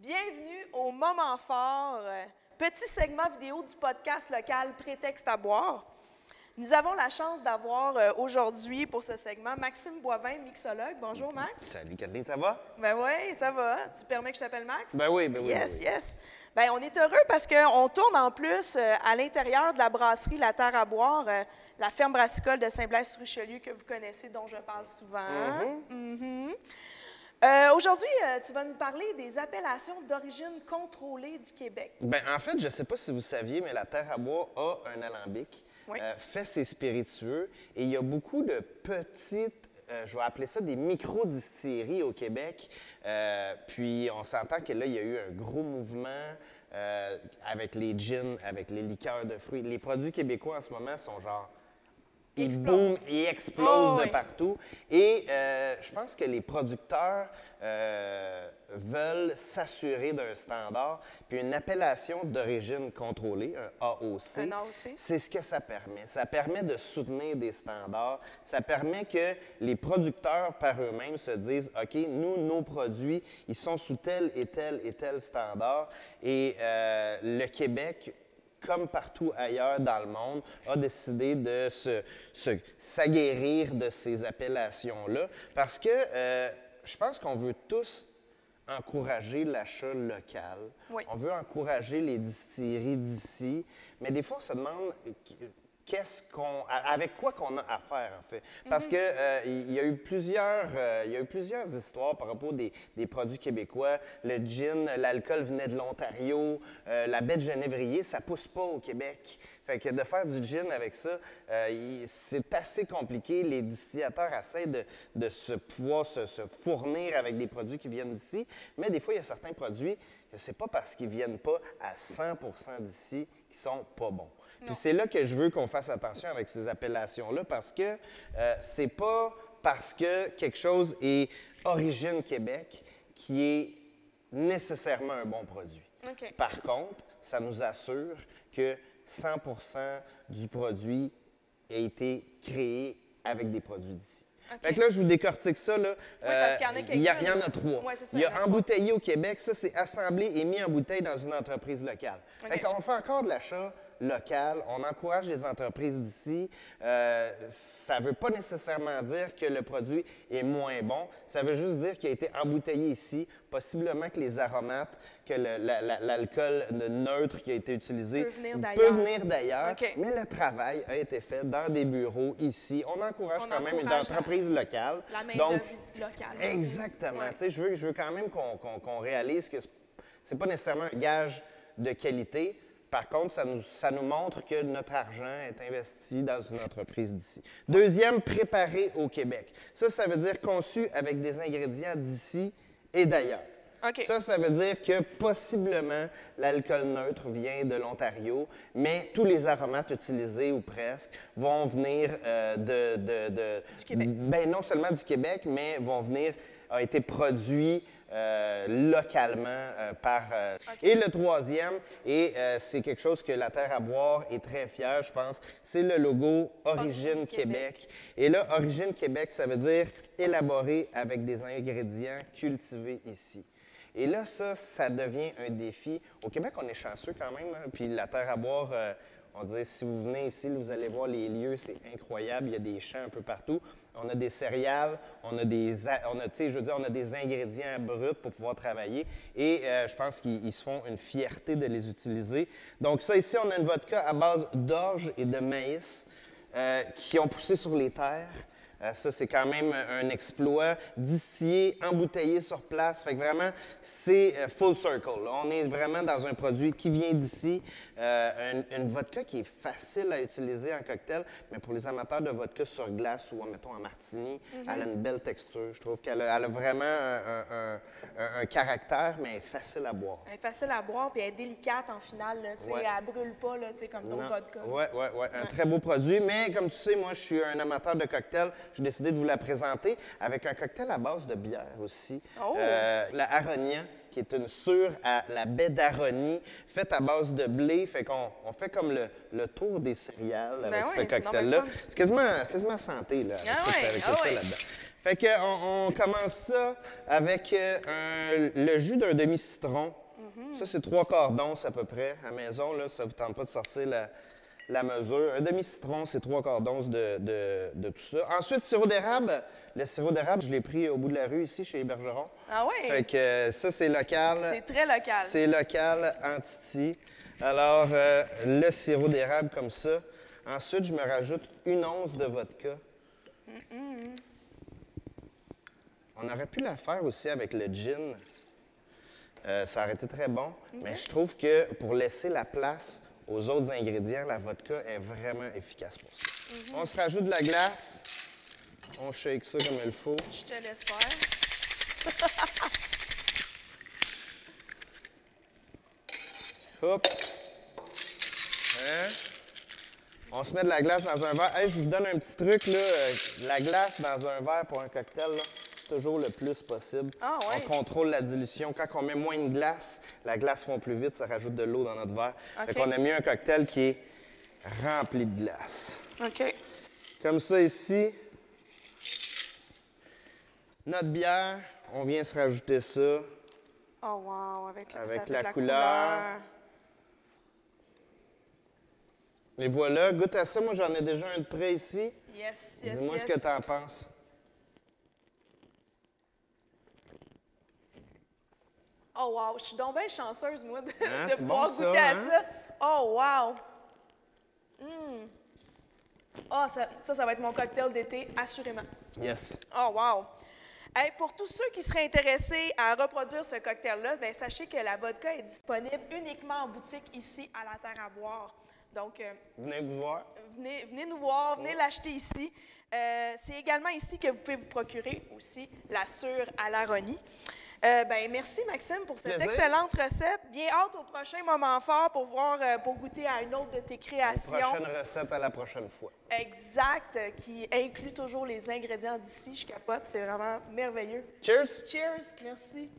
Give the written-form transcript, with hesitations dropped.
Bienvenue au Moment fort, petit segment vidéo du podcast local Prétexte à boire. Nous avons la chance d'avoir aujourd'hui pour ce segment Maxime Boivin, mixologue. Bonjour Max. Salut Kathleen, ça va? Ben oui, ça va. Tu permets que je t'appelle Max? Ben oui, ben oui. Yes, ben oui. yes. Ben on est heureux parce qu'on tourne en plus à l'intérieur de la brasserie La Terre à boire, la ferme brassicole de Saint-Blaise-sur-Richelieu que vous connaissez, dont je parle souvent. Aujourd'hui, tu vas nous parler des appellations d'origine contrôlée du Québec. Ben, en fait, je ne sais pas si vous saviez, mais la Terre à boire a un alambic, Oui. fait ses spiritueux, et il y a beaucoup de petites, je vais appeler ça des micro-distilleries au Québec. Puis on s'entend que là, il y a eu un gros mouvement avec les gins, avec les liqueurs de fruits. Les produits québécois en ce moment sont genre... Ils boom, ils explosent de partout. Et je pense que les producteurs veulent s'assurer d'un standard. Puis une appellation d'origine contrôlée, un AOC, c'est ce que ça permet. Ça permet de soutenir des standards. Ça permet que les producteurs par eux-mêmes se disent, OK, nous, nos produits, ils sont sous tel et tel et tel standard. Et le Québec, comme partout ailleurs dans le monde, a décidé de s'aguerrir de ces appellations-là parce que je pense qu'on veut tous encourager l'achat local. Oui. On veut encourager les distilleries d'ici, mais des fois, on se demande avec quoi qu'on a affaire, en fait. Parce que il y a eu plusieurs histoires par rapport des produits québécois. Le gin, l'alcool venait de l'Ontario. La baie de Genévrier, ça pousse pas au Québec. Fait que de faire du gin avec ça, c'est assez compliqué. Les distillateurs essaient de pouvoir se fournir avec des produits qui viennent d'ici. Mais des fois, il y a certains produits que c'est pas parce qu'ils viennent pas à 100% d'ici qu'ils sont pas bons. Puis c'est là que je veux qu'on fasse attention avec ces appellations-là parce que c'est pas parce que quelque chose est origine Québec qui est nécessairement un bon produit. Okay. Par contre, ça nous assure que 100% du produit a été créé avec des produits d'ici. Okay. Fait que là, je vous décortique ça. Là. Oui, parce qu'il y en a quelques-uns. Il y en a trois. Ouais, c'est ça, il y a embouteillé au Québec, ça, c'est assemblé et mis en bouteille dans une entreprise locale. Okay. Fait qu'on fait encore de l'achat local, on encourage les entreprises d'ici. Ça ne veut pas nécessairement dire que le produit est moins bon, ça veut juste dire qu'il a été embouteillé ici, possiblement que les aromates, que l'alcool neutre qui a été utilisé peut venir d'ailleurs, okay. Mais le travail a été fait dans des bureaux ici. On encourage quand même une entreprise locale. La main-d'œuvre locale. Exactement. Ouais. Je veux quand même qu'on réalise que ce n'est pas nécessairement un gage de qualité. Par contre, ça nous montre que notre argent est investi dans une entreprise d'ici. Deuxième, préparé au Québec. Ça veut dire conçu avec des ingrédients d'ici et d'ailleurs. Okay. Ça veut dire que possiblement l'alcool neutre vient de l'Ontario, mais tous les aromates utilisés ou presque vont venir du Québec. Ben, non seulement du Québec, mais vont venir, a été produit localement par... Okay. Et le troisième, et c'est quelque chose que la Terre à boire est très fière, je pense, c'est le logo Origine Québec. Et là, Origine Québec, ça veut dire élaboré avec des ingrédients cultivés ici. Et là, ça devient un défi. Au Québec, on est chanceux quand même, hein? Puis la Terre à boire... on dirait, si vous venez ici, vous allez voir les lieux, c'est incroyable. Il y a des champs un peu partout. On a des céréales, on a des ingrédients bruts pour pouvoir travailler. Et je pense qu'ils se font une fierté de les utiliser. Donc ça, ici, on a une vodka à base d'orge et de maïs qui ont poussé sur les terres. Ça, c'est quand même un exploit. Distillé, embouteillé sur place. Fait que vraiment, c'est full circle. Là. On est vraiment dans un produit qui vient d'ici. Une vodka qui est facile à utiliser en cocktail, mais pour les amateurs de vodka sur glace ou, mettons, en martini, elle a une belle texture. Je trouve qu'elle a vraiment un caractère, mais elle est facile à boire. Elle est facile à boire, puis elle est délicate en finale. Là, ouais. Elle ne brûle pas là, comme ton vodka. Oui. Un très beau produit. Mais comme tu sais, moi, je suis un amateur de cocktail. J'ai décidé de vous la présenter avec un cocktail à base de bière aussi. Oh. La Aronia, qui est une sûre à la baie d'Aronie, faite à base de blé. Fait qu'on fait comme le tour des céréales avec ce cocktail-là. C'est quasiment santé, là, avec tout ça là-dedans. Fait qu'on commence ça avec le jus d'un demi-citron. Ça, c'est 3/4 d'once à peu près. À la maison, là, ça ne vous tente pas de sortir la mesure. Un demi-citron, c'est 3/4 d'once de tout ça. Ensuite, sirop d'érable. Le sirop d'érable, je l'ai pris au bout de la rue ici, chez les Bergerons. Ah oui? Fait que ça, c'est local. C'est très local. C'est local, en Titi. Alors, le sirop d'érable comme ça. Ensuite, je me rajoute 1 once de vodka. On aurait pu la faire aussi avec le gin. Ça aurait été très bon. Mais je trouve que pour laisser la place aux autres ingrédients, la vodka est vraiment efficace pour ça. On se rajoute de la glace. On shake ça comme il faut. Je te laisse faire. Hop. Hein? On se met de la glace dans un verre. Hey, je vous donne un petit truc, là. La glace dans un verre pour un cocktail, là, c'est toujours le plus possible. Ah, ouais. On contrôle la dilution. Quand on met moins de glace, la glace fond plus vite, ça rajoute de l'eau dans notre verre. OK. Fait qu'on a mis un cocktail qui est rempli de glace. OK. Comme ça ici, notre bière, on vient se rajouter ça. Oh wow, avec la couleur. Et voilà, goûte à ça. Moi, j'en ai déjà un de près ici. Yes. Dis-moi ce que tu en penses. Oh wow, je suis donc bien chanceuse, moi, de c'est pouvoir bon, ça, goûter à hein? ça. Oh wow! Ah, ça va être mon cocktail d'été, assurément. Yes. Oh wow! Hey, pour tous ceux qui seraient intéressés à reproduire ce cocktail-là, bien, sachez que la vodka est disponible uniquement en boutique ici à la Terre à boire. Donc, Venez vous voir. venez nous voir, venez l'acheter ici. C'est également ici que vous pouvez vous procurer aussi la sûre à l'aronie. Merci Maxime pour cette Plaisir. excellente recette. Bien hâte au prochain moment fort pour goûter à une autre de tes créations. Prochaine recette à la prochaine fois. Exact, qui inclut toujours les ingrédients d'ici. Je capote, c'est vraiment merveilleux. Cheers! Cheers, merci.